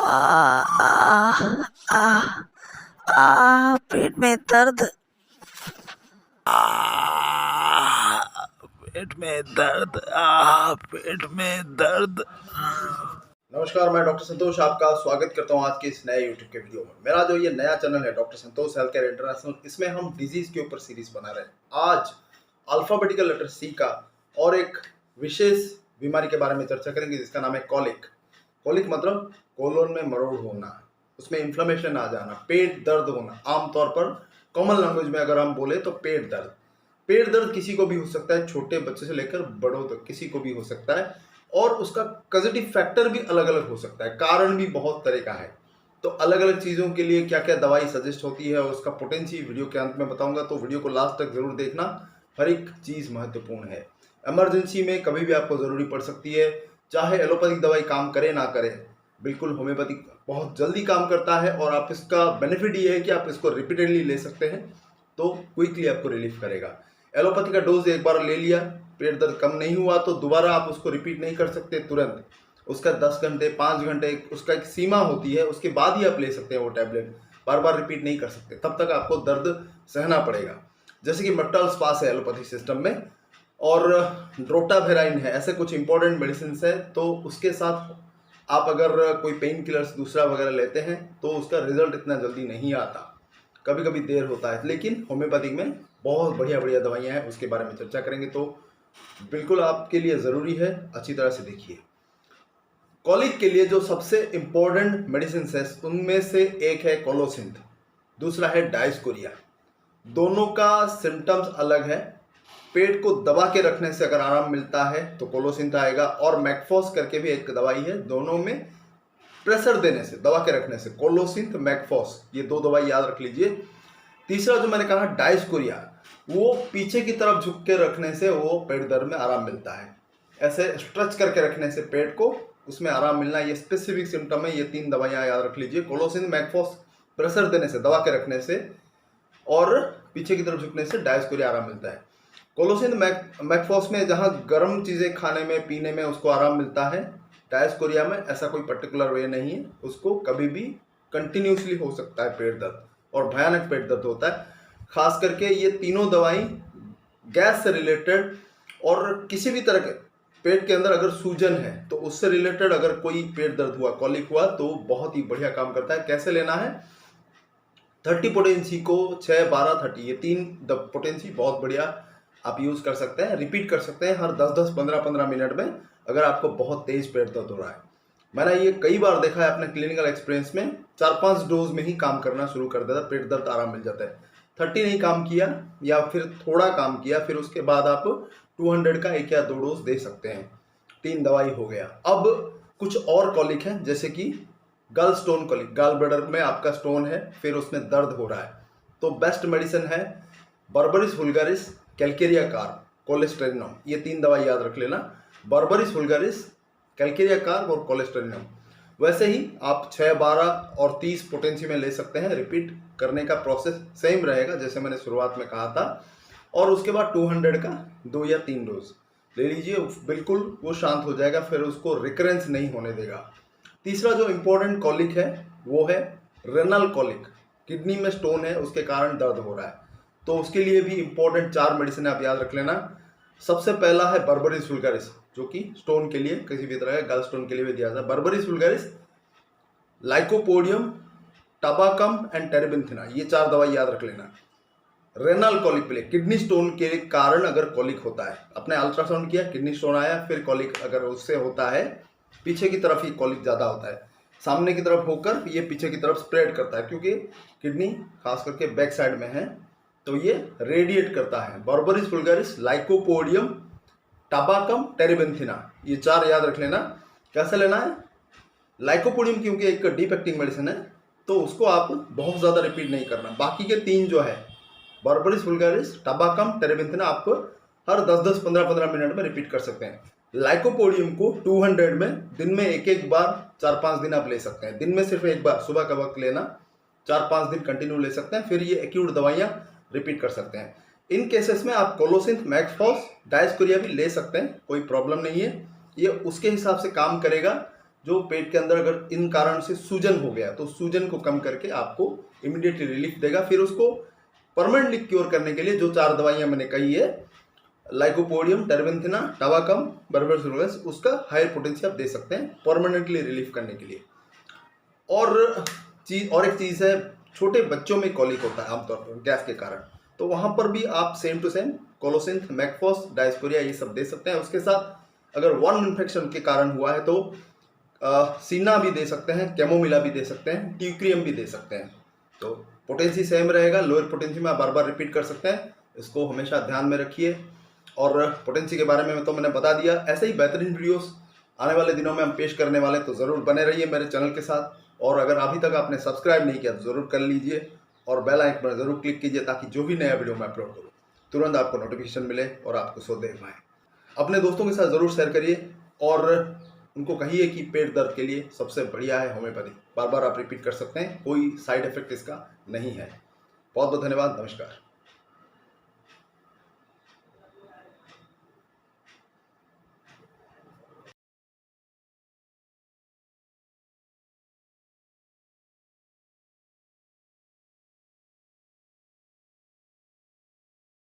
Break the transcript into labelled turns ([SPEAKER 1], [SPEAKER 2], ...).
[SPEAKER 1] आ, आ, आ, पेट में दर्द। पेट में दर्द। पेट में दर्द।
[SPEAKER 2] नमस्कार, मैं डॉक्टर संतोष आपका स्वागत करता हूं आज के इस नए यूट्यूब के वीडियो में। मेरा जो ये नया चैनल है डॉक्टर संतोष हेल्थ केयर इंटरनेशनल, इसमें हम डिजीज के ऊपर सीरीज बना रहे हैं। आज अल्फाबेटिकल लेटर सी का और एक विशेष बीमारी के बारे में चर्चा करेंगे जिसका नाम है कॉलिक। कॉलिक मतलब कोलोन में मरोड़ होना, उसमें इन्फ्लेमेशन आ जाना, पेट दर्द होना। आमतौर पर कॉमन लैंग्वेज में अगर हम बोले तो पेट दर्द। पेट दर्द किसी को भी हो सकता है, छोटे बच्चे से लेकर बड़ों तक किसी को भी हो सकता है, और उसका कॉजेटिव फैक्टर भी अलग अलग हो सकता है, कारण भी बहुत तरह का है। तो अलग अलग चीज़ों के लिए क्या क्या दवाई सजेस्ट होती है और उसका पोटेंशियल वीडियो के अंत में बताऊंगा, तो वीडियो को लास्ट तक जरूर देखना। हर एक चीज़ महत्वपूर्ण है। इमरजेंसी में कभी भी आपको ज़रूरी पड़ सकती है, चाहे एलोपैथिक दवाई काम करे ना करे। बिल्कुल होम्योपैथिक बहुत जल्दी काम करता है और आप इसका बेनिफिट ये है कि आप इसको रिपीटेडली ले सकते हैं, तो क्विकली आपको रिलीफ करेगा। एलोपैथी का डोज एक बार ले लिया, पेट दर्द कम नहीं हुआ तो दोबारा आप उसको रिपीट नहीं कर सकते तुरंत। उसका 10 घंटे 5 घंटे उसका एक सीमा होती है, उसके बाद ही आप ले सकते हैं वो टैबलेट। बार बार रिपीट नहीं कर सकते, तब तक आपको दर्द सहना पड़ेगा। जैसे कि मेप्टाल स्पास है एलोपैथी सिस्टम में, और ड्रोटावेराइन है, ऐसे कुछ इंपॉर्टेंट मेडिसिन है। तो उसके साथ आप अगर कोई पेन किलर्स दूसरा वगैरह लेते हैं तो उसका रिजल्ट इतना जल्दी नहीं आता, कभी कभी देर होता है। लेकिन होम्योपैथिक में बहुत बढ़िया बढ़िया दवाइयाँ हैं, उसके बारे में चर्चा करेंगे, तो बिल्कुल आपके लिए ज़रूरी है, अच्छी तरह से देखिए। कॉलिक के लिए जो सबसे इम्पोर्टेंट मेडिसिन है उनमें से एक है कोलोसिंथ, दूसरा है डायस्कोरिया। दोनों का सिम्टम्स अलग है। पेट को दबा के रखने से अगर आराम मिलता है तो कोलोसिंथ आएगा, और मैकफॉस करके भी एक दवाई है, दोनों में प्रेशर देने से, दबा के रखने से, कोलोसिंथ मैकफॉस, ये दो दवाई याद रख लीजिए। तीसरा जो मैंने कहा डायस्कोरिया, वो पीछे की तरफ झुक के रखने से वो पेट दर्द में आराम मिलता है। ऐसे स्ट्रेच करके रखने से पेट को, उसमें आराम मिलना, ये स्पेसिफिक सिम्टम है। ये 3 दवाइयाँ याद रख लीजिए, कोलोसिन मैकफॉस प्रेशर देने से, दबा के रखने से, और पीछे की तरफ झुकने से डायस्कोरिया आराम मिलता है। कोलोसिन मैकफॉस में जहाँ गर्म चीज़ें खाने में पीने में उसको आराम मिलता है, डायस्कोरिया में ऐसा कोई पर्टिकुलर वे नहीं है, उसको कभी भी कंटिन्यूसली हो सकता है पेट दर्द, और भयानक पेट दर्द होता है। खास करके ये तीनों दवाई गैस से रिलेटेड, और किसी भी तरह के पेट के अंदर अगर सूजन है तो उससे रिलेटेड अगर कोई पेट दर्द हुआ, कॉलिक हुआ, तो बहुत ही बढ़िया काम करता है। कैसे लेना है? 30 पोटेंसी को 6, 12, 30, ये 3 पोटेंसी बहुत बढ़िया आप यूज़ कर सकते हैं, रिपीट कर सकते हैं हर 10-10, 15-15 मिनट में, अगर आपको बहुत तेज पेट दर्द हो रहा है। मैंने ये कई बार देखा है अपने क्लिनिकल एक्सपीरियंस में, 4-5 डोज में ही काम करना शुरू कर देता है, पेट दर्द आराम मिल जाता है। 30 नहीं काम किया या फिर थोड़ा काम किया, फिर उसके बाद आप 200 का 1 या 2 डोज दे सकते हैं। 3 दवाई हो गया। अब कुछ और कॉलिक है, जैसे कि गल स्टोन कॉलिक, गाल ब्लैडर में आपका स्टोन है, फिर उसमें दर्द हो रहा है, तो बेस्ट मेडिसिन है बर्बरिस वुल्गारिस, कैल्केरिया कार्ब, कोलेस्टेरिनम। ये 3 दवाई याद रख लेना, बर्बरिस वुल्गारिस, कैल्केरिया कार्ब और कोलेस्टेरिनम। वैसे ही आप 6, 12 और 30 पोटेंसी में ले सकते हैं। रिपीट करने का प्रोसेस सेम रहेगा जैसे मैंने शुरुआत में कहा था, और उसके बाद 200 का 2 या 3 डोज ले लीजिए, बिल्कुल वो शांत हो जाएगा, फिर उसको रिकरेंस नहीं होने देगा। तीसरा जो इम्पोर्टेंट कॉलिक है वो है रेनल कॉलिक, किडनी में स्टोन है, उसके कारण दर्द हो रहा है, तो उसके लिए भी इम्पोर्टेंट 4 मेडिसिन आप याद रख लेना। सबसे पहला है बर्बरिस वुल्गारिस, जो कि स्टोन के लिए, किसी भी तरह का गल स्टोन के लिए भी दिया जाता है। बर्बरिस वुल्गारिस, लाइकोपोडियम, टाबाकम एंड टेरेबिंथिना, ये 4 दवाई याद रख लेना। रेनल कॉलिक के लिए, किडनी स्टोन के कारण अगर कॉलिक होता है, अपने अल्ट्रासाउंड किया, किडनी स्टोन आया, फिर कॉलिक अगर उससे होता है, पीछे की तरफ ही कॉलिक ज़्यादा होता है, सामने की तरफ होकर ये पीछे की तरफ स्प्रेड करता है, क्योंकि किडनी खास करके बैक साइड में है, तो ये रेडिएट करता है। बर्बरिस वुल्गारिस, लाइकोपोडियम, टाबाकम, टेरेबिंथिना, ये 4 याद रख लेना। कैसे लेना है? लाइकोपोडियम क्योंकि एक डीप एक्टिंग मेडिसिन है, तो उसको आप बहुत ज़्यादा रिपीट नहीं करना। बाकी के 3 जो है, बर्बरिस वुल्गारिस, टाबाकम, टेरेबिंथिना, आपको हर 10-10, 15-15 मिनट में रिपीट कर सकते हैं। लाइकोपोडियम को 200 में दिन में 1-1 बार 4-5 दिन आप ले सकते हैं। दिन में सिर्फ 1 बार सुबह का वक्त लेना, 4-5 दिन कंटिन्यू ले सकते हैं, फिर ये एक्यूट दवाइयाँ रिपीट कर सकते हैं। इन केसेस में आप कोलोसिंथ, मैक्सफॉस, डायस्कोरिया भी ले सकते हैं, कोई प्रॉब्लम नहीं है, ये उसके हिसाब से काम करेगा जो पेट के अंदर अगर इन कारण से सूजन हो गया तो सूजन को कम करके आपको इमीडिएटली रिलीफ देगा। फिर उसको परमानेंटली क्योर करने के लिए जो 4 दवाइयां मैंने कही है, लाइकोपोडियम, टेरेबेंथिना, टावाकम, बर्बेरियोलस, उसका हायर पोटेंसी आप दे सकते हैं परमानेंटली रिलीफ करने के लिए। और एक चीज़ है, छोटे बच्चों में कॉलिक होता है आमतौर पर गैस के कारण, तो वहाँ पर भी आप same to same colocynth, Mag Phos, डायस्पोरिया ये सब दे सकते हैं। उसके साथ अगर वर्म इन्फेक्शन के कारण हुआ है तो सीना भी दे सकते हैं, कैमोमिला भी दे सकते हैं, ट्यूक्रियम भी दे सकते हैं। तो पोटेंसी सेम रहेगा, लोअर पोटेंसी में आप बार बार रिपीट कर सकते हैं, इसको हमेशा ध्यान में रखिए। और पोटेंसी के बारे में तो मैंने बता दिया। ऐसे ही बेहतरीन वीडियोस आने वाले दिनों में हम पेश करने वाले, तो ज़रूर बने रहिए मेरे चैनल के साथ। और अगर अभी तक आपने सब्सक्राइब नहीं किया तो ज़रूर कर लीजिए और बेल आइकन पर ज़रूर क्लिक कीजिए ताकि जो भी नया वीडियो मैं अपलोड करूँ तुरंत आपको नोटिफिकेशन मिले और आपको सो देख पाएँ। अपने दोस्तों के साथ ज़रूर शेयर करिए और उनको कहिए कि पेट दर्द के लिए सबसे बढ़िया है होम्योपैथी। बार बार आप रिपीट कर सकते हैं, कोई साइड इफेक्ट इसका नहीं है। बहुत बहुत धन्यवाद, नमस्कार।